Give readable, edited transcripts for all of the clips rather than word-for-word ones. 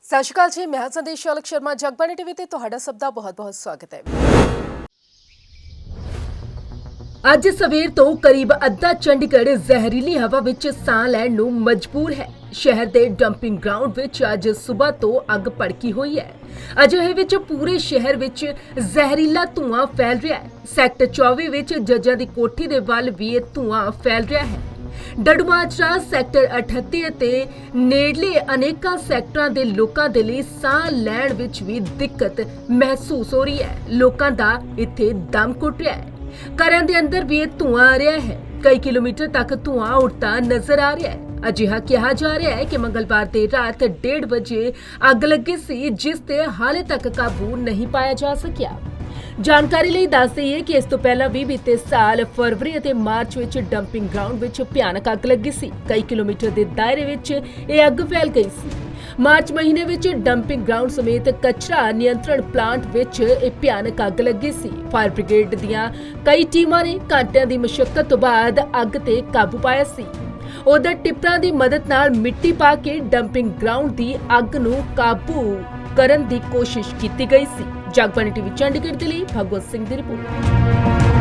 ਸਤਿ ਸ਼੍ਰੀ ਅਕਾਲ ਜੀ, ਮੈਂ ਹਾਂ ਸੰਦੇਸ਼ ਚਾਲਕ ਸ਼ਰਮਾ। ਜਗਬਾਣੀ ਟੀਵੀ ਤੇ ਤੁਹਾਡਾ ਸਭ ਦਾ ਬਹੁਤ-ਬਹੁਤ ਸਵਾਗਤ ਹੈ। ਅੱਜ ਸਵੇਰ ਤੋਂ ਕਰੀਬ ਅੱਧਾ ਚੰਡੀਗੜ੍ਹ ਜ਼ਹਿਰੀਲੀ ਹਵਾ ਵਿੱਚ ਸਾਹ ਲੈਣ ਨੂੰ ਮਜਬੂਰ ਹੈ। ਸ਼ਹਿਰ ਦੇ ਡੰਪਿੰਗ ਗਰਾਊਂਡ ਵਿੱਚ ਅੱਜ ਸਵੇਰ ਤੋਂ ਅੱਗ ਭੜਕੀ ਹੋਈ ਹੈ। ਅਜਿਹੇ ਵਿੱਚ ਪੂਰੇ ਸ਼ਹਿਰ ਵਿੱਚ ਜ਼ਹਿਰੀਲਾ ਧੂਆਂ ਫੈਲ ਰਿਹਾ ਹੈ। ਸੈਕਟਰ 24 ਵਿੱਚ ਜੱਜਾਂ ਦੀ ਕੋਠੀ ਦੇ ਵੱਲ ਵੀ ਇਹ ਧੂਆਂ ਫੈਲ ਰਿਹਾ ਹੈ। ਡੱਡੂਮਾਜਰਾ ਸੈਕਟਰ 38 ਅਤੇ ਨੇੜਲੇ ਅਨੇਕਾਂ ਸੈਕਟਰਾਂ ਦੇ ਲੋਕਾਂ ਦੇ ਲਈ ਸਾਹ ਲੈਣ ਵਿੱਚ ਵੀ ਦਿੱਕਤ ਮਹਿਸੂਸ ਹੋ ਰਹੀ ਹੈ। ਲੋਕਾਂ ਦਾ ਇੱਥੇ ਦਮ ਘੁੱਟ ਰਿਹਾ ਹੈ। ਘਰਾਂ ਦੇ ਅੰਦਰ ਵੀ ਇਹ ਧੂਆਂ ਆ ਰਿਹਾ ਹੈ। ਕਈ ਕਿਲੋਮੀਟਰ ਤੱਕ ਧੂਆਂ ਉੱਡਦਾ ਨਜ਼ਰ ਆ ਰਿਹਾ ਹੈ। ਅਜਿਹਾ ਕਿਹਾ ਜਾ ਰਿਹਾ ਹੈ ਕਿ ਮੰਗਲਵਾਰ ਦੀ ਰਾਤ 1:30 ਵਜੇ ਅੱਗ ਲੱਗੀ ਸੀ, ਜਿਸ ਤੇ ਹਾਲੇ ਤੱਕ ਕਾਬੂ ਨਹੀਂ ਪਾਇਆ ਜਾ ਸਕਿਆ। ਜਾਣਕਾਰੀ ਲਈ ਦੱਸ ਦਈਏ ਕਿ ਇਸ ਤੋਂ ਪਹਿਲਾਂ ਵੀ ਬੀਤੇ ਸਾਲ ਫਰਵਰੀ ਅਤੇ ਮਾਰਚ ਵਿੱਚ ਡੰਪਿੰਗ ਗਰਾਊਂਡ ਵਿੱਚ ਭਿਆਨਕ ਅੱਗ ਲੱਗੀ ਸੀ। ਕਈ ਕਿਲੋਮੀਟਰ ਦੇ ਦਾਇਰੇ ਵਿੱਚ ਇਹ ਅੱਗ ਫੈਲ ਗਈ ਸੀ। ਮਾਰਚ ਮਹੀਨੇ ਵਿੱਚ ਡੰਪਿੰਗ ਗਰਾਊਂਡ ਸਮੇਤ ਕਚਰਾ ਨਿਯੰਤਰਣ ਪਲਾਂਟ ਵਿੱਚ ਇਹ ਭਿਆਨਕ ਅੱਗ ਲੱਗੀ ਸੀ। ਫਾਇਰ ਬ੍ਰਿਗੇਡ ਦੀਆਂ ਕਈ ਟੀਮਾਂ ਨੇ ਘੰਟਿਆਂ ਦੀ ਮਸ਼ੱਕਤ ਤੋਂ ਬਾਅਦ ਅੱਗ ਤੇ ਕਾਬੂ ਪਾਇਆ ਸੀ। ਉਧਰ ਟਿੱਪਰਾਂ ਦੀ ਮਦਦ ਨਾਲ ਮਿੱਟੀ ਪਾ ਕੇ ਡੰਪਿੰਗ ਗਰਾਊਂਡ ਦੀ ਅੱਗ ਨੂੰ ਕਾਬੂ ਕਰਨ ਦੀ ਕੋਸ਼ਿਸ਼ ਕੀਤੀ ਗਈ ਸੀ। ਜਗਬਾਣੀ ਟੀਵੀ ਚੰਡੀਗੜ੍ਹ ਦੇ ਲਈ ਭਗਵਤ ਸਿੰਘ ਦੀ ਰਿਪੋਰਟ।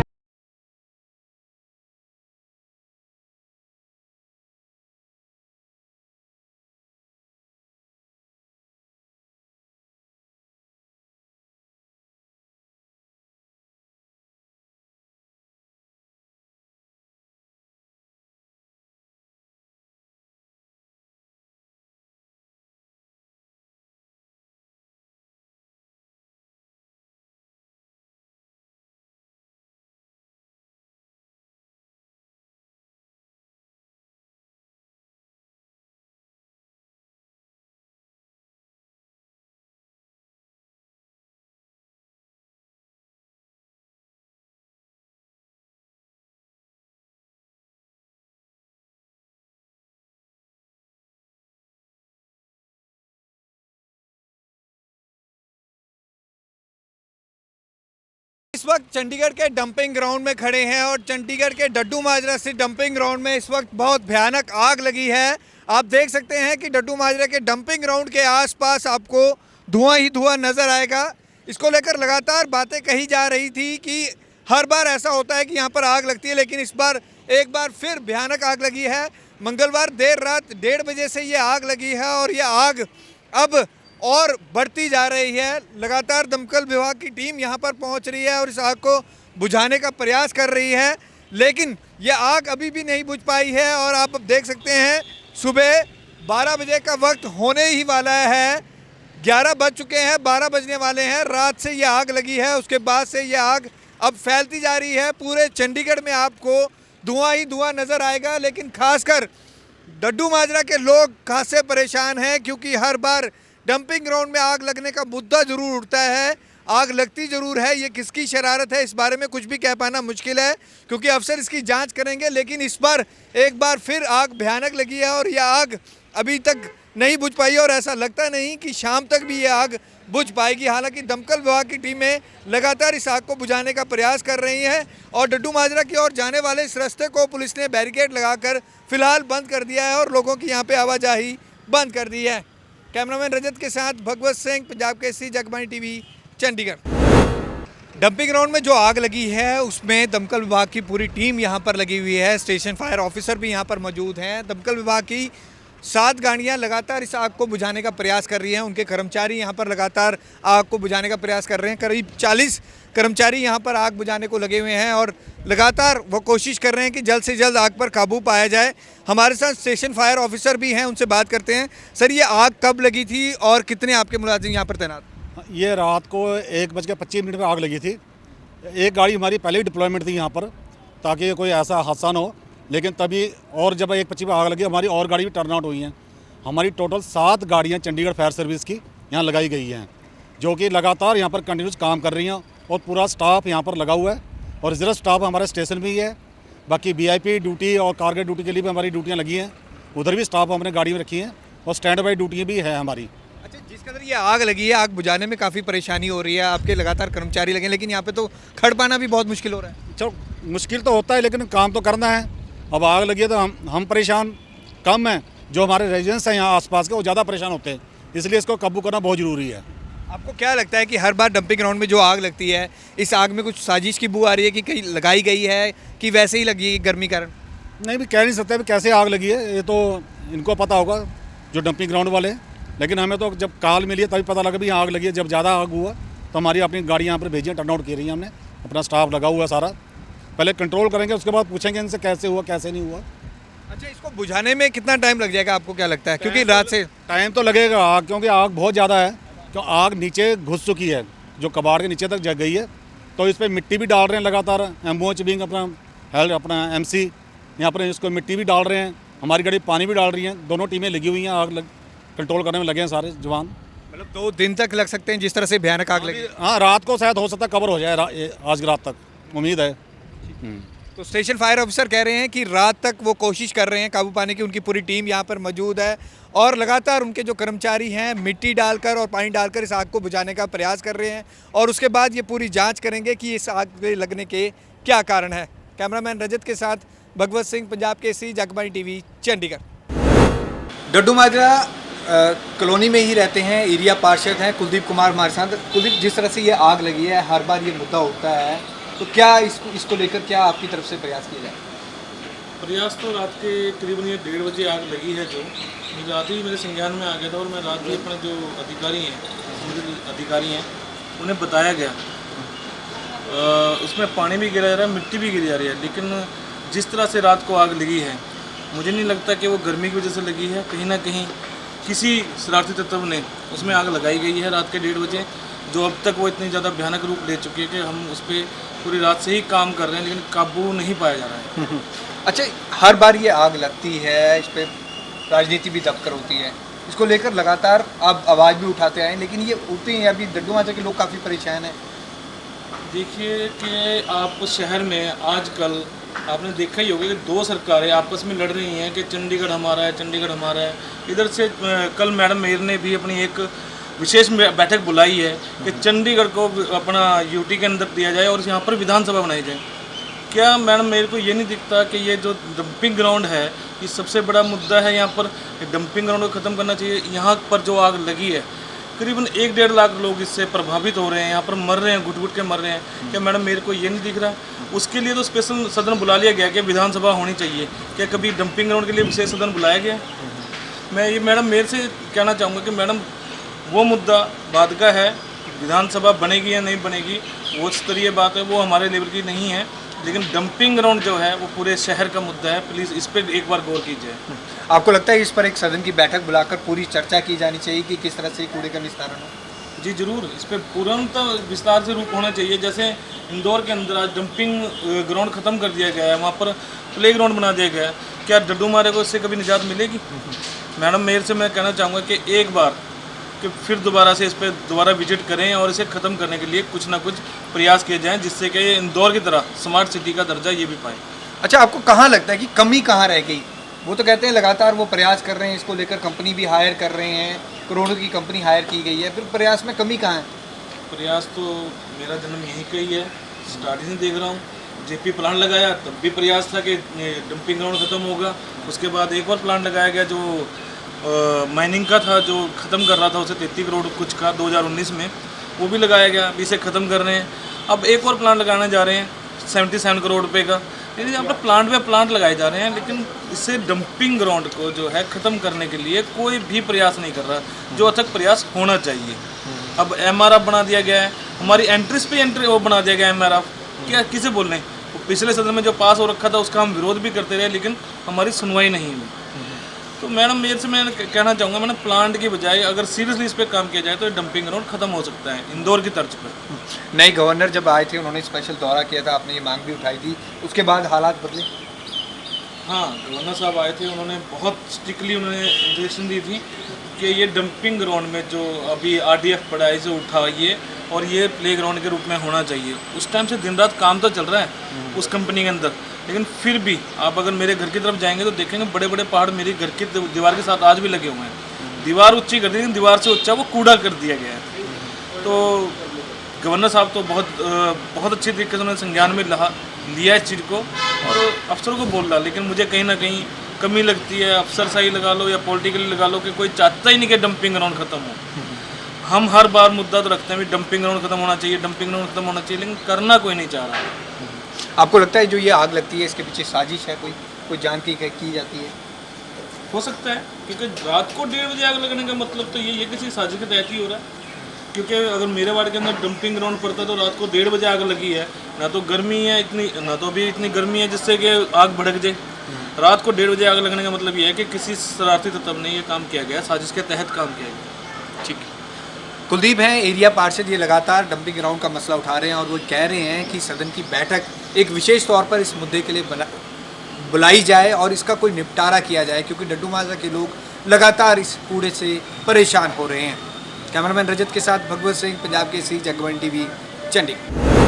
इस वक्त चंडीगढ़ के डंपिंग ग्राउंड में खड़े हैं और चंडीगढ़ के डड्डू माजरा स्थित डंपिंग ग्राउंड में इस वक्त बहुत भयानक आग लगी है। आप देख सकते हैं कि डड्डू माजरा के डंपिंग ग्राउंड के आसपास आपको धुआं ही धुआं नजर आएगा। इसको लेकर लगातार बातें कही जा रही थी कि हर बार ऐसा होता है कि यहाँ पर आग लगती है, लेकिन इस बार एक बार फिर भयानक आग लगी है। मंगलवार देर रात 1:30 बजे से ये आग लगी है और ये आग अब और बढ़ती जा रही है। लगातार दमकल विभाग की टीम यहाँ पर पहुँच रही है और इस आग को बुझाने का प्रयास कर रही है, लेकिन ये आग अभी भी नहीं बुझ पाई है। और आप अब देख सकते हैं सुबह 12 बजे का वक्त होने ही वाला है। 11 बज चुके हैं, 12 बजने वाले हैं। रात से ये आग लगी है, उसके बाद से ये आग अब फैलती जा रही है। पूरे चंडीगढ़ में आपको धुआं ही धुआं नज़र आएगा, लेकिन खासकर डड्डू माजरा के लोग खासे परेशान हैं, क्योंकि हर बार डंपिंग ग्राउंड में आग लगने का मुद्दा जरूर उठता है। आग लगती ज़रूर है, ये किसकी शरारत है इस बारे में कुछ भी कह पाना मुश्किल है, क्योंकि अफसर इसकी जांच करेंगे। लेकिन इस बार एक बार फिर आग भयानक लगी है और यह आग अभी तक नहीं बुझ पाई और ऐसा लगता नहीं कि शाम तक भी ये आग बुझ पाएगी। हालांकि दमकल विभाग की टीमें लगातार इस आग को बुझाने का प्रयास कर रही हैं और डड्डू माजरा की ओर जाने वाले इस रास्ते को पुलिस ने बैरिकेड लगाकर फिलहाल बंद कर दिया है और लोगों की यहाँ पे आवाजाही बंद कर दी है। कैमरामैन रजत के साथ Bhagwat Singh, Punjab Kesari, Jagbani TV, Chandigarh. Dumping ground में जो आग लगी है उसमें दमकल विभाग की पूरी टीम यहाँ पर लगी हुई है। स्टेशन फायर ऑफिसर भी यहाँ पर मौजूद हैं। दमकल विभाग की 7 गाड़ियाँ लगातार इस आग को बुझाने का प्रयास कर रही हैं। उनके कर्मचारी यहाँ पर लगातार आग को बुझाने का प्रयास कर रहे हैं। करीब 40 कर्मचारी यहाँ पर आग बुझाने को लगे हुए हैं और लगातार वो कोशिश कर रहे हैं कि जल्द से जल्द आग पर काबू पाया जाए। हमारे साथ स्टेशन फायर ऑफिसर भी हैं, उनसे बात करते हैं। सर, ये आग कब लगी थी और कितने आपके मुलाजिम यहाँ पर तैनात? ये रात को 1:25 पर आग लगी थी। एक गाड़ी हमारी पहले ही डिप्लॉयमेंट थी यहाँ पर, ताकि कोई ऐसा हादसा ना हो, लेकिन तभी और जब 1:25 पर आग लगी, हमारी और गाड़ी भी टर्न आउट हुई हैं। हमारी टोटल 7 गाड़ियाँ चंडीगढ़ फायर सर्विस की यहाँ लगाई गई हैं, जो कि लगातार यहाँ पर कंटिन्यूस काम कर रही हैं और पूरा स्टाफ यहाँ पर लगा हुआ है और रिजर्व स्टाफ हमारे स्टेशन भी है। बाकी VIP ड्यूटी और कारगेट ड्यूटी के लिए भी हमारी ड्यूटियाँ लगी हैं, उधर भी स्टाफ हमने गाड़ी में रखी हैं और स्टैंड बाई ड्यूटी भी है हमारी। अच्छा, जिस कदर ये आग लगी है, आग बुझाने में काफ़ी परेशानी हो रही है, आपके लगातार कर्मचारी लगे, लेकिन यहाँ पे तो खड़ पाना भी बहुत मुश्किल हो रहा है। चलो, मुश्किल तो होता है, लेकिन काम तो करना है। अब आग लगी है तो हम परेशान कम हैं, जो हमारे रेजिडेंट्स हैं यहाँ आसपास के वो ज़्यादा परेशान होते हैं, इसलिए इसको काबू करना बहुत ज़रूरी है। आपको क्या लगता है कि हर बार डंपिंग ग्राउंड में जो आग लगती है, इस आग में कुछ साजिश की बू आ रही है कि कहीं लगाई गई है कि वैसे ही लगी है गर्मी कारण? नहीं भी कह नहीं सकते भी कैसे आग लगी है, ये तो इनको पता होगा जो डंपिंग ग्राउंड वाले, लेकिन हमें तो जब कॉल मिली है तभी पता लगा भी यहाँ आग लगी है। जब ज़्यादा आग हुआ तो हमारी अपनी गाड़ी यहाँ पर भेजी है, टर्न आउट की रही है हमने, अपना स्टाफ लगा हुआ है सारा। पहले कंट्रोल करेंगे, उसके बाद पूछेंगे इनसे कैसे हुआ कैसे नहीं हुआ। अच्छा, इसको बुझाने में कितना टाइम लग जाएगा, आपको क्या लगता है? क्योंकि रात से टाइम तो लगेगा आग, क्योंकि आग बहुत ज़्यादा है, क्यों आग नीचे घुस चुकी है, जो कबाड़ के नीचे तक जग गई है। तो इस पर मिट्टी भी डाल रहे हैं लगातार, एम्बुलेंस विंग अपना MC यहाँ पर इसको मिट्टी भी डाल रहे हैं, हमारी गाड़ी पानी भी डाल रही है। दोनों टीमें लगी हुई हैं, कंट्रोल करने में लगे हैं सारे जवान। मतलब 2 दिन तक लग सकते हैं जिस तरह से भयानक आग लगी। हाँ, रात को शायद हो सकता है कवर हो जाए, आज की रात तक उम्मीद है। तो स्टेशन फायर ऑफिसर कह रहे हैं कि रात तक वो कोशिश कर रहे हैं काबू पाने की, उनकी पूरी टीम यहाँ पर मौजूद है और लगातार उनके जो कर्मचारी हैं मिट्टी डालकर और पानी डालकर इस आग को बुझाने का प्रयास कर रहे हैं और उसके बाद ये पूरी जांच करेंगे कि इस आग के लगने के क्या कारण है। कैमरामैन रजत के साथ भगवत सिंह, पंजाब केसरी, जगबानी टीवी, चंडीगढ़। डड्डू माजरा कॉलोनी में ही रहते हैं, एरिया पार्षद हैं कुलदीप कुमार हमारे साथ। कुलदीप, जिस तरह से ये आग लगी है, हर बार ये मुद्दा होता है, तो क्या इसको लेकर क्या आपकी तरफ से प्रयास किया जाए? प्रयास तो रात के करीबन ये 1:30 बजे आग लगी है, जो मुझे रात ही मेरे संज्ञान में आ गया था और मैं रात ही अपने जो अधिकारी हैं उन्हें बताया गया। उसमें पानी भी गिरा जा रहा है, मिट्टी भी गिरी जा रही है, लेकिन जिस तरह से रात को आग लगी है मुझे नहीं लगता कि वो गर्मी की वजह से लगी है। कहीं ना कहीं किसी शरारती तत्व ने उसमें आग लगाई गई है रात के 1:30 बजे, जो अब तक वो इतनी ज़्यादा भयानक रूप ले चुकी है कि हम उस पर पूरी रात से ही काम कर रहे हैं, लेकिन काबू नहीं पाया जा रहा है। अच्छा, हर बार ये आग लगती है, इस पर राजनीति भी दबकर होती है, इसको लेकर लगातार आप आवाज़ भी उठाते आए, लेकिन ये उठते हैं। अभी डड्डू माजरा के लोग काफ़ी परेशान हैं। देखिए कि आप शहर में आजकल आपने देखा ही होगा कि 2 सरकारें आपस में लड़ रही हैं कि चंडीगढ़ हमारा है, चंडीगढ़ हमारा है। इधर से कल मैडम मेयर ने भी अपनी एक विशेष बैठक बुलाई है कि चंडीगढ़ को अपना यूटी के अंदर दिया जाए और यहाँ पर विधानसभा बनाई जाए। क्या मैडम मेरे को ये नहीं दिखता कि ये जो डंपिंग ग्राउंड है ये सबसे बड़ा मुद्दा है? यहाँ पर डंपिंग ग्राउंड को ख़त्म करना चाहिए। यहाँ पर जो आग लगी है करीबन 1-1.5 लाख लोग इससे प्रभावित हो रहे हैं, यहाँ पर मर रहे हैं, घुट-घुट के मर रहे हैं। क्या मैडम मेरे को ये नहीं दिख रहा? उसके लिए तो स्पेशल सदन बुला लिया गया कि विधानसभा होनी चाहिए। क्या कभी डंपिंग ग्राउंड के लिए विशेष सदन बुलाया गया? मैं ये मैडम मेयर से कहना चाहूँगा कि मैडम वो मुद्दा बाद का है, विधानसभा बनेगी या नहीं बनेगी वो स्तरीय बात है, वो हमारे लेवल की नहीं है। लेकिन डंपिंग ग्राउंड जो है वो पूरे शहर का मुद्दा है, प्लीज़ इस पर एक बार गौर कीजिए। आपको लगता है इस पर एक सदन की बैठक बुलाकर पूरी चर्चा की जानी चाहिए कि किस तरह से कूड़े का निस्तारण हो? जी जरूर, इस पर तुरंत विस्तार से रूप होना चाहिए। जैसे इंदौर के अंदर आज डंपिंग ग्राउंड ख़त्म कर दिया गया है, वहाँ पर प्ले ग्राउंड बना दिया गया है। क्या डड्डू मारे को इससे कभी निजात मिलेगी? मैडम मेयर से मैं कहना चाहूँगा कि एक बार कि फिर दोबारा से इस पर दोबारा विजिट करें और इसे ख़त्म करने के लिए कुछ ना कुछ प्रयास किए जाएं, जिससे कि इंदौर की तरह स्मार्ट सिटी का दर्जा ये भी पाए। अच्छा, आपको कहाँ लगता है कि कमी कहाँ रह गई? वो तो कहते हैं लगातार वो प्रयास कर रहे हैं, इसको लेकर कंपनी भी हायर कर रहे हैं, करोड़ों की कंपनी हायर की गई है, फिर प्रयास में कमी कहाँ है? प्रयास तो मेरा जन्म यहीं का ही है, स्टार्टिंग से देख रहा हूँ। जेपी प्लांट लगाया तब भी प्रयास था कि डंपिंग ग्राउंड ख़त्म होगा। उसके बाद एक और प्लांट लगाया गया जो माइनिंग का था, जो ख़त्म कर रहा था उसे 33 करोड़ कुछ का 2019 में, वो भी लगाया गया। अभी इसे ख़त्म कर रहे हैं। अब एक और प्लांट लगाने जा रहे हैं 77 करोड़ रुपए का। यानी यहाँ पर प्लांट पे प्लांट लगाए जा रहे हैं, लेकिन इससे डंपिंग ग्राउंड को जो है ख़त्म करने के लिए कोई भी प्रयास नहीं कर रहा, जो अथक प्रयास होना चाहिए। अब MRF बना दिया गया है, हमारी एंट्रीज पे वो बना दिया गया है MRF। क्या किसे बोल रहे हैं? पिछले सदन में जो पास हो रखा था उसका हम विरोध भी करते रहे, लेकिन हमारी सुनवाई नहीं हुई। तो मैडम मेयर से मैं कहना चाहूँगा, मैंने प्लांट की बजाय अगर सीरियसली इस पर काम किया जाए तो डंपिंग ग्राउंड खत्म हो सकता है इंदौर की तर्ज पर। नए गवर्नर जब आए थे उन्होंने स्पेशल दौरा किया था, आपने ये मांग भी उठाई थी, उसके बाद हालात बदले? हाँ, गवर्नर साहब आए थे, उन्होंने बहुत स्ट्रिक्टली उन्होंने डायरेक्शन दी थी कि ये डंपिंग ग्राउंड में जो अभी RDF पड़ा है इसे उठाइए और ये प्ले ग्राउंड के रूप में होना चाहिए। उस टाइम से दिन रात काम तो चल रहा है उस कंपनी के अंदर, लेकिन फिर भी आप अगर मेरे घर की तरफ जाएंगे तो देखेंगे बड़े बड़े पहाड़ मेरी घर की दीवार के साथ आज भी लगे हुए हैं। दीवार ऊंची कर दी, लेकिन दीवार से ऊंचा वो कूड़ा कर दिया गया है। तो गवर्नर साहब तो बहुत अच्छी तरीके से उन्होंने संज्ञान में लिया इस चीज़ को और अफसरों को बोल रहा, लेकिन मुझे कहीं ना कहीं कमी लगती है, अफसरशाही लगा लो या पॉलिटिकली लगा लो, कि कोई चाहता ही नहीं कि डंपिंग ग्राउंड ख़त्म हो। हम हर बार मुद्दा तो रखते हैं भी डंपिंग ग्राउंड ख़त्म होना चाहिए, डंपिंग ग्राउंड ख़त्म होना चाहिए, लेकिन करना कोई नहीं चाह रहा। आपको लगता है जो ये आग लगती है इसके पीछे साजिश है, कोई जान की जाती है? हो सकता है, क्योंकि रात को 1:30 बजे आग लगने का मतलब तो ये किसी साजिश के तहत ही हो रहा है। क्योंकि अगर मेरे वार्ड के अंदर डंपिंग ग्राउंड पड़ता तो रात को 1:30 बजे आग लगी है, ना तो गर्मी है इतनी, ना तो अभी इतनी गर्मी है जिससे कि आग भड़क जाए। रात को 1:30 बजे आग लगने का मतलब ये है कि किसी शरारती तत्व ने ये काम किया गया, साजिश के तहत काम किया गया। ठीक है। कुलदीप हैं एरिया पार्षद, ये लगातार डंपिंग ग्राउंड का मसला उठा रहे हैं और वो कह रहे हैं कि सदन की बैठक एक विशेष तौर पर इस मुद्दे के लिए बुलाई जाए और इसका कोई निपटारा किया जाए, क्योंकि डड्डू माजरा के लोग लगातार इस कूड़े से परेशान हो रहे हैं। कैमरामैन रजत के साथ भगवत सिंह, पंजाब केसरी, जगबानी टीवी, चंडीगढ़।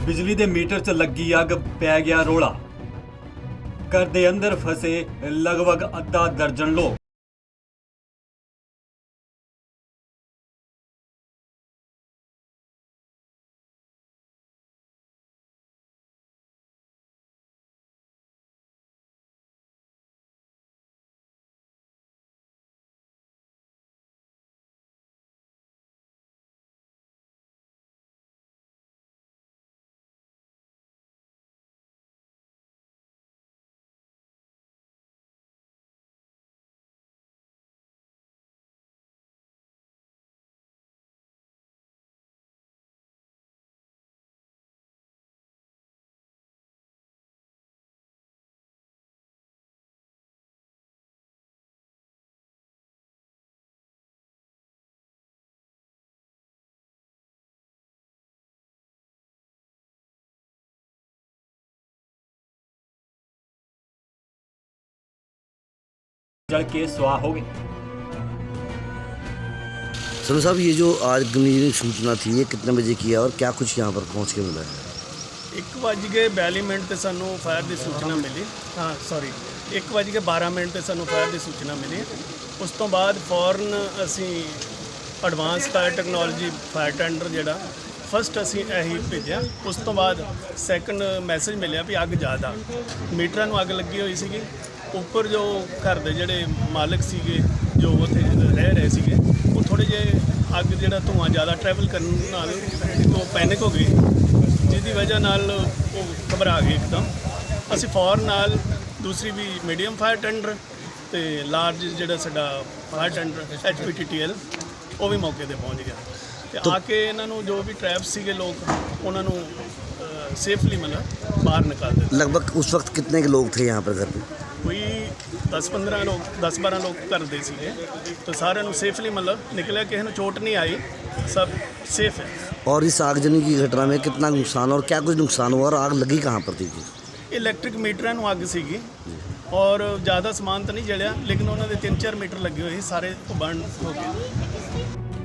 ਬਿਜਲੀ ਦੇ ਮੀਟਰ 'ਚ ਲੱਗੀ ਅੱਗ, ਪੈ ਗਿਆ ਰੋਲਾ। ਘਰ ਦੇ ਅੰਦਰ ਫਸੇ ਲਗਭਗ ਅੱਧਾ ਦਰਜਨ ਲੋਕ। जल के स्वाह हो गए। सर साहब, ये जो आज गंभीर सूचना थी, ये कितने बजे की है और क्या कुछ यहाँ पर पहुँच के मिला है? 1:42 ਤੇ ਸਾਨੂੰ ਫਾਇਰ ਦੀ ਸੂਚਨਾ ਮਿਲੀ। 1:12 ਤੇ ਸਾਨੂੰ ਫਾਇਰ ਦੀ ਸੂਚਨਾ ਮਿਲੀ। ਉਸ ਤੋਂ ਬਾਅਦ ਫੌਰਨ ਅਸੀਂ advance fire technology fire tender ਜਿਹੜਾ ਫਸਟ ਅਸੀਂ ਇਹੀ ਭੇਜਿਆ। ਉਸ ਤੋਂ ਬਾਅਦ ਸੈਕੰਡ ਮੈਸੇਜ ਮਿਲਿਆ ਵੀ ਅੱਗ ਜ਼ਿਆਦਾ, ਮੀਟਰਾਂ ਨੂੰ ਅੱਗ ਲੱਗੀ ਹੋਈ ਸੀਗੀ। ਉੱਪਰ ਜੋ ਘਰ ਦੇ ਜਿਹੜੇ ਮਾਲਕ ਸੀਗੇ, ਜੋ ਉੱਥੇ ਰਹਿ ਰਹੇ ਸੀਗੇ, ਉਹ ਥੋੜ੍ਹੇ ਜਿਹੇ ਅੱਗ ਜਿਹੜਾ ਧੂੰਆਂ ਜ਼ਿਆਦਾ ਟਰੈਵਲ ਕਰਨ ਨਾਲ ਉਹ ਪੈਨਿਕ ਹੋ ਗਏ, ਜਿਹਦੀ ਵਜ੍ਹਾ ਨਾਲ ਉਹ ਘਬਰਾ ਗਏ ਇੱਕਦਮ। ਅਸੀਂ ਫੌਰਨ ਨਾਲ ਦੂਸਰੀ ਵੀ ਮੀਡੀਅਮ ਫਾਇਰ ਟੈਂਡਰ ਅਤੇ ਲਾਰਜ ਜਿਹੜਾ ਸਾਡਾ ਫਾਇਰ ਟੈਂਡਰ HPTTL ਉਹ ਵੀ ਮੌਕੇ 'ਤੇ ਪਹੁੰਚ ਗਿਆ ਅਤੇ ਆ ਕੇ ਇਹਨਾਂ ਨੂੰ ਜੋ ਵੀ ਟ੍ਰੈਪ ਸੀਗੇ ਲੋਕ, ਉਹਨਾਂ ਨੂੰ सेफली मतलब बाहर निकाल देते। लगभग उस वक्त कितने के लोग थे यहाँ पर घर पे? कोई 10-15 लोग, 10-12 लोग घर दे सीगे, तो सारे सेफली मतलब निकले, किसी को चोट नहीं आई, सब सेफ है। और इस आगजनी की घटना में कितना नुकसान और क्या कुछ नुकसान हुआ और आग लगी कहाँ पर थी? इलैक्ट्रिक मीटर ਨੂੰ ਅੱਗ ਸੀਗੀ और ज़्यादा समान तो नहीं जलिया, लेकिन उन्होंने 3-4 मीटर लगे हुए सारे बर्न हो गए।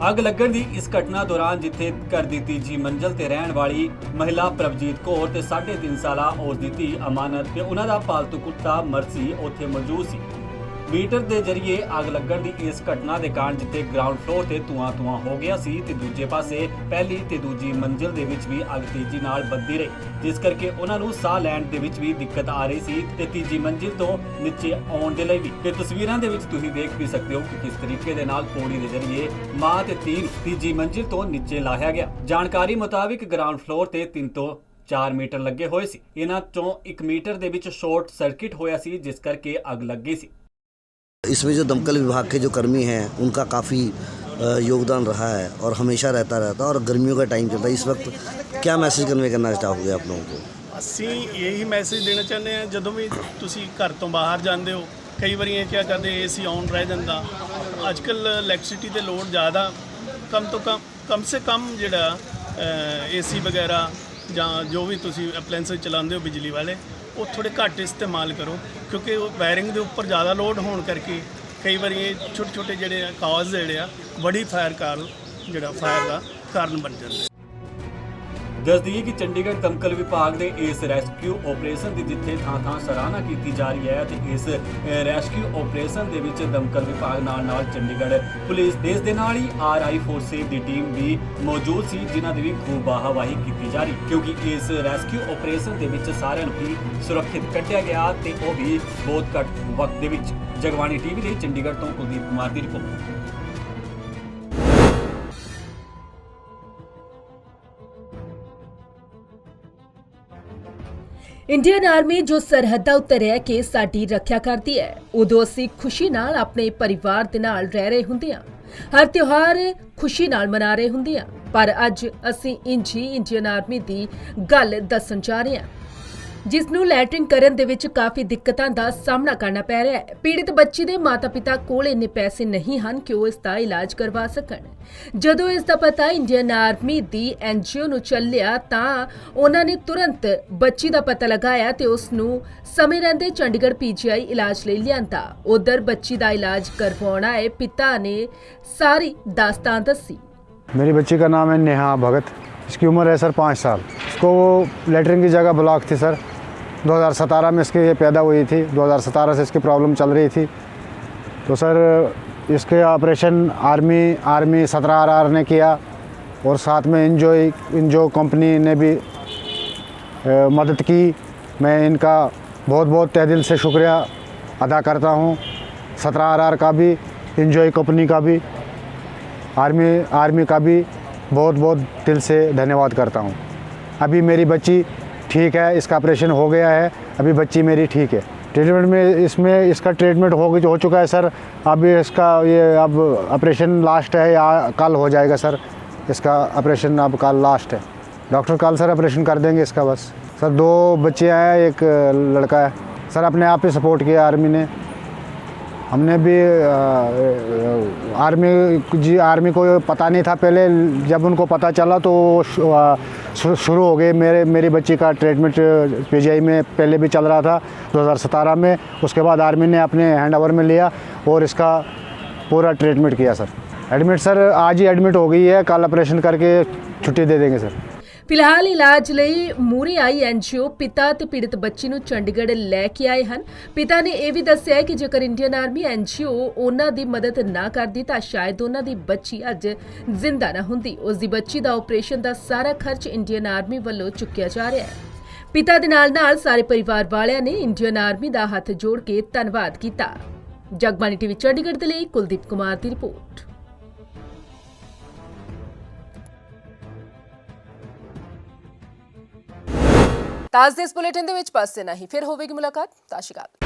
ਅੱਗ ਲੱਗਣ ਦੀ ਇਸ ਘਟਨਾ ਦੌਰਾਨ ਜਿੱਥੇ ਘਰ ਦੀ ਤੀਜੀ ਮੰਜ਼ਲ ਤੇ ਰਹਿਣ ਵਾਲੀ ਮਹਿਲਾ ਪ੍ਰਭਜੀਤ ਕੌਰ ਤੇ 3.5 ਸਾਲਾ ਉਸ ਦੀ ਧੀ ਅਮਾਨਤ ਤੇ ਉਹਨਾਂ ਦਾ ਪਾਲਤੂ ਕੁੱਤਾ ਮਰਸੀ ਉੱਥੇ ਮੌਜੂਦ ਸੀ। ਮੀਟਰ ਦੇ ਜ਼ਰੀਏ ਅੱਗ ਲੱਗਣ ਦੀ ਇਸ ਘਟਨਾ ਦੇ ਕਾਰਨ ਜਿੱਥੇ ਗਰਾਊਂਡ ਫਲੋਰ ਤੇ ਧੂਆਂ ਹੋ ਗਿਆ ਸੀ ਤੇ ਦੂਜੇ ਪਾਸੇ ਪਹਿਲੀ ਤੇ ਦੂਜੀ ਮੰਜ਼ਲ ਦੇ ਵਿੱਚ ਵੀ ਅੱਗ ਤੇਜ਼ੀ ਨਾਲ ਵੱਧਦੀ ਰਹੀ, ਜਿਸ ਕਰਕੇ ਉਹਨਾਂ ਨੂੰ ਸਾਹ ਲੈਣ ਦੇ ਵਿੱਚ ਵੀ ਦਿੱਕਤ ਆ ਰਹੀ ਸੀ ਤੇ ਤੀਜੀ ਮੰਜ਼ਿਲ ਤੋਂ ਨੀਚੇ ਆਉਣ ਦੇ ਲਈ ਵੀ। ਤੇ ਤਸਵੀਰਾਂ ਦੇ ਵਿੱਚ ਤੁਸੀਂ ਦੇਖ ਵੀ ਸਕਦੇ ਹੋ ਕਿ ਕਿਸ ਤਰੀਕੇ ਦੇ ਨਾਲ ਪੌੜੀ ਦੇ ਜ਼ਰੀਏ ਮਾਂ ਤੇ ਧੀ ਤੀਜੀ ਮੰਜ਼ਿਲ ਤੋਂ ਨੀਚੇ ਲਾਹਿਆ ਗਿਆ। ਜਾਣਕਾਰੀ ਮੁਤਾਬਿਕ ਗਰਾਊਂਡ ਫਲੋਰ ਤੇ 3 ਤੋਂ 4 ਮੀਟਰ ਲੱਗੇ ਹੋਏ ਸੀ। ਇਹਨਾਂ ਚੋਂ 1 ਮੀਟਰ ਦੇ ਵਿੱਚ ਸ਼ਾਰਟ ਸਰਕਟ ਹੋਇਆ ਸੀ, ਜਿਸ ਕਰਕੇ ਅੱਗ ਲੱਗੀ ਸੀ। इसमें जो दमकल विभाग के जो कर्मी हैं उनका काफ़ी योगदान रहा है और हमेशा रहता और गर्मियों का टाइम चलता है। इस वक्त क्या मैसेज कन्वे करना चाहोगे आप लोगों को? ਅਸੀਂ ਇਹੀ ਮੈਸੇਜ ਦੇਣਾ ਚਾਹੁੰਦੇ ਹਾਂ, ਜਦੋਂ ਵੀ ਤੁਸੀਂ ਘਰ ਤੋਂ ਬਾਹਰ ਜਾਂਦੇ ਹੋ, ਕਈ ਵਾਰੀ ਇਹ ਕੀ ਕਰਦੇ AC ਔਨ ਰਹਿ ਜਾਂਦਾ। ਅੱਜ ਕੱਲ੍ਹ ਇਲੈਕਟ੍ਰਿਸਿਟੀ ਦੇ ਲੋਡ ਜ਼ਿਆਦਾ, ਕਮ ਸੇ ਕਮ ਜਿਹੜਾ ਏਸੀ ਵਗੈਰਾ ਜਾਂ ਜੋ ਵੀ ਤੁਸੀਂ ਅਪਲਾਇੰਸ ਚਲਾਉਂਦੇ ਹੋ ਬਿਜਲੀ ਵਾਲੇ, ਉਹ ਥੋੜ੍ਹੇ ਘੱਟ ਇਸਤੇਮਾਲ ਕਰੋ, ਕਿਉਂਕਿ ਉਹ ਵਾਇਰਿੰਗ ਦੇ ਉੱਪਰ ਜ਼ਿਆਦਾ ਲੋਡ ਹੋਣ ਕਰਕੇ ਕਈ ਵਾਰੀ ਇਹ ਛੋਟੇ ਛੋਟੇ ਜਿਹੜੇ ਕਾਜ਼ ਜਿਹੜੇ ਆ ਬੜੀ ਫਾਇਰ ਦਾ ਕਾਰਨ ਬਣ ਜਾਂਦੇ। ਦੱਸ ਦਈਏ ਕਿ ਚੰਡੀਗੜ੍ਹ ਦਮਕਲ ਵਿਭਾਗ ਦੇ ਇਸ ਰੈਸਕਿਊ ਆਪਰੇਸ਼ਨ ਦੀ ਜਿੱਥੇ ਥਾਂ-ਥਾਂ ਸਰਾਹਨਾ ਕੀਤੀ ਜਾ ਰਹੀ ਹੈ ਤੇ ਇਸ ਰੈਸਕਿਊ ਆਪਰੇਸ਼ਨ ਦੇ ਵਿੱਚ ਦਮਕਲ ਵਿਭਾਗ ਨਾਲ ਚੰਡੀਗੜ੍ਹ ਪੁਲਿਸ ਦੇਸ਼ ਦੇ ਨਾਲ ਹੀ RI ਫੋਰਸਿਸ ਦੀ ਟੀਮ ਵੀ ਮੌਜੂਦ ਸੀ, ਜਿਨ੍ਹਾਂ ਦੀ ਵੀ ਖੂਬ ਵਾਹਵਾਹੀ ਕੀਤੀ ਜਾ ਰਹੀ, ਕਿਉਂਕਿ ਇਸ ਰੈਸਕਿਊ ਆਪਰੇਸ਼ਨ ਦੇ ਵਿੱਚ ਸਾਰਿਆਂ ਨੂੰ ਹੀ ਸੁਰੱਖਿਅਤ ਕੱਢਿਆ ਗਿਆ ਤੇ ਉਹ ਵੀ ਬਹੁਤ ਘੱਟ ਵਕਤ ਦੇ ਵਿੱਚ। ਜਗਬਾਣੀ ਟੀਵੀ ਲਈ ਚੰਡੀਗੜ੍ਹ ਤੋਂ ਕੁਲਦੀਪ ਕੁਮਾਰ ਦੀ ਰਿਪੋਰਟ। ਇੰਡੀਅਨ ਆਰਮੀ ਜੋ ਸਰਹੱਦਾਂ ਉੱਤੇ ਰਹਿ ਕੇ ਸਾਡੀ ਰੱਖਿਆ ਕਰਦੀ ਹੈ, ਉਦੋਂ ਅਸੀਂ ਖੁਸ਼ੀ ਨਾਲ ਆਪਣੇ ਪਰਿਵਾਰ ਦੇ ਨਾਲ ਰਹਿ ਰਹੇ ਹੁੰਦੇ ਹਾਂ, ਹਰ ਤਿਉਹਾਰ ਖੁਸ਼ੀ ਨਾਲ ਮਨਾ ਰਹੇ ਹੁੰਦੇ ਹਾਂ। ਪਰ ਅੱਜ ਅਸੀਂ ਇੰਡੀਅਨ ਆਰਮੀ ਦੀ ਗੱਲ ਦੱਸਣ ਜਾ ਰਹੇ ਹਾਂ, ਜਿਸ ਨੂੰ ਲੈਟਰਿੰਗ ਕਰਨ ਦੇ ਵਿੱਚ ਕਾਫੀ ਦਿੱਕਤਾਂ ਦਾ ਸਾਹਮਣਾ ਕਰਨਾ ਪੈ ਰਿਹਾ ਹੈ। ਪੀੜਿਤ ਬੱਚੀ ਦੇ ਮਾਤਾ-ਪਿਤਾ ਕੋਲ ਇੰਨੇ ਪੈਸੇ ਨਹੀਂ ਹਨ ਕਿ ਉਹ ਇਸ ਦਾ ਇਲਾਜ ਕਰਵਾ ਸਕਣ। ਜਦੋਂ ਇਸ ਦਾ ਪਤਾ ਇੰਡੀਅਨ ਆਰਮੀ ਦੀ NGO ਨੂੰ ਚੱਲਿਆ ਤਾਂ ਉਹਨਾਂ ਨੇ ਤੁਰੰਤ ਬੱਚੀ ਦਾ ਪਤਾ ਲਗਾਇਆ ਤੇ ਉਸ ਨੂੰ ਸਮੇਂ ਰਹਿੰਦੇ ਚੰਡੀਗੜ੍ਹ PGI ਇਲਾਜ ਲਈ ਲਿਆਂਦਾ। ਉਧਰ ਬੱਚੀ ਦਾ ਇਲਾਜ ਕਰਵਾਉਣ ਆਏ ਪਿਤਾ ਨੇ ਸਾਰੀ ਦਾਸਤਾਨ ਦੱਸੀ। मेरी बच्ची का नाम है नेहा भगत, इसकी उम्र है सर 5 साल। इसको लेटरिन की जगह ब्लॉक थी सर, 2017 में इसकी ये पैदा हुई थी, 2017 से इसकी प्रॉब्लम चल रही थी। तो सर इसके ऑपरेशन आर्मी 17RR ने किया और साथ में इंजो कंपनी ने भी मदद की। मैं इनका बहुत बहुत तहे दिल से शुक्रिया अदा करता हूँ, 17RR का भी, इंजो कंपनी का भी, आर्मी का भी बहुत बहुत दिल से धन्यवाद करता हूँ। अभी मेरी बच्ची ठीक है, इसका ऑपरेशन हो गया है, अभी बच्ची मेरी ठीक है। ट्रीटमेंट में इसका ट्रीटमेंट हो चुका है सर। अब इसका अब ऑपरेशन लास्ट है या कल हो जाएगा सर, इसका ऑपरेशन अब कल लास्ट है। डॉक्टर कल सर ऑपरेशन कर देंगे इसका। बस सर 2 बच्चे हैं, एक लड़का है सर। अपने आप ही सपोर्ट किया आर्मी ने, हमने भी आर्मी को पता नहीं था पहले, जब उनको पता चला तो शुरू हो गए। मेरी बच्ची का ट्रीटमेंट PGI में पहले भी चल रहा था 2017 में, उसके बाद आर्मी ने अपने हैंड ओवर में लिया और इसका पूरा ट्रीटमेंट किया सर। एडमिट सर आज ही एडमिट हो गई है, कल ऑपरेशन करके छुट्टी दे देंगे सर। ਫਿਲਹਾਲ ਇਲਾਜ ਲਈ ਮੂਹਰੇ ਆਈ NGO ਪਿਤਾ ਤੇ ਪੀੜਤ ਬੱਚੀ ਨੂੰ ਚੰਡੀਗੜ੍ਹ ਲੈ ਕੇ ਆਏ ਹਨ। ਪਿਤਾ ਨੇ ਇਹ ਵੀ ਦੱਸਿਆ ਕਿ ਜੇਕਰ ਇੰਡੀਅਨ ਆਰਮੀ NGO ਉਹਨਾਂ ਦੀ ਮਦਦ ਨਾ ਕਰਦੀ ਤਾਂ ਸ਼ਾਇਦ ਉਹਨਾਂ ਦੀ ਬੱਚੀ ਅੱਜ ਜ਼ਿੰਦਾ ਨਾ ਹੁੰਦੀ। ਉਸ ਦੀ ਬੱਚੀ ਦਾ ਆਪਰੇਸ਼ਨ ਦਾ ਸਾਰਾ ਖਰਚ ਇੰਡੀਅਨ ਆਰਮੀ ਵੱਲੋਂ ਚੁੱਕਿਆ ਜਾ ਰਿਹਾ ਹੈ। ਪਿਤਾ ਦੇ ਨਾਲ ਸਾਰੇ ਪਰਿਵਾਰ ਵਾਲਿਆਂ ਨੇ ਇੰਡੀਅਨ ਆਰਮੀ ਦਾ ਹੱਥ ਜੋੜ ਕੇ ਧੰਨਵਾਦ ਕੀਤਾ। ਜਗਬਾਣੀ ਟੀਵੀ ਚੰਡੀਗੜ੍ਹ ਦੇ ਲਈ ਕੁਲਦੀਪ ਕੁਮਾਰ ਦੀ ਰਿਪੋਰਟ। ਤਾਜ ਦੇ ਇਸ ਬੁਲੇਟਿਨ ਦੇ ਵਿੱਚ ਬਸ ਇੰਨਾ ਹੀ, ਫਿਰ ਹੋਵੇਗੀ ਮੁਲਾਕਾਤ। ਸਤਿ ਸ਼੍ਰੀ ਅਕਾਲ।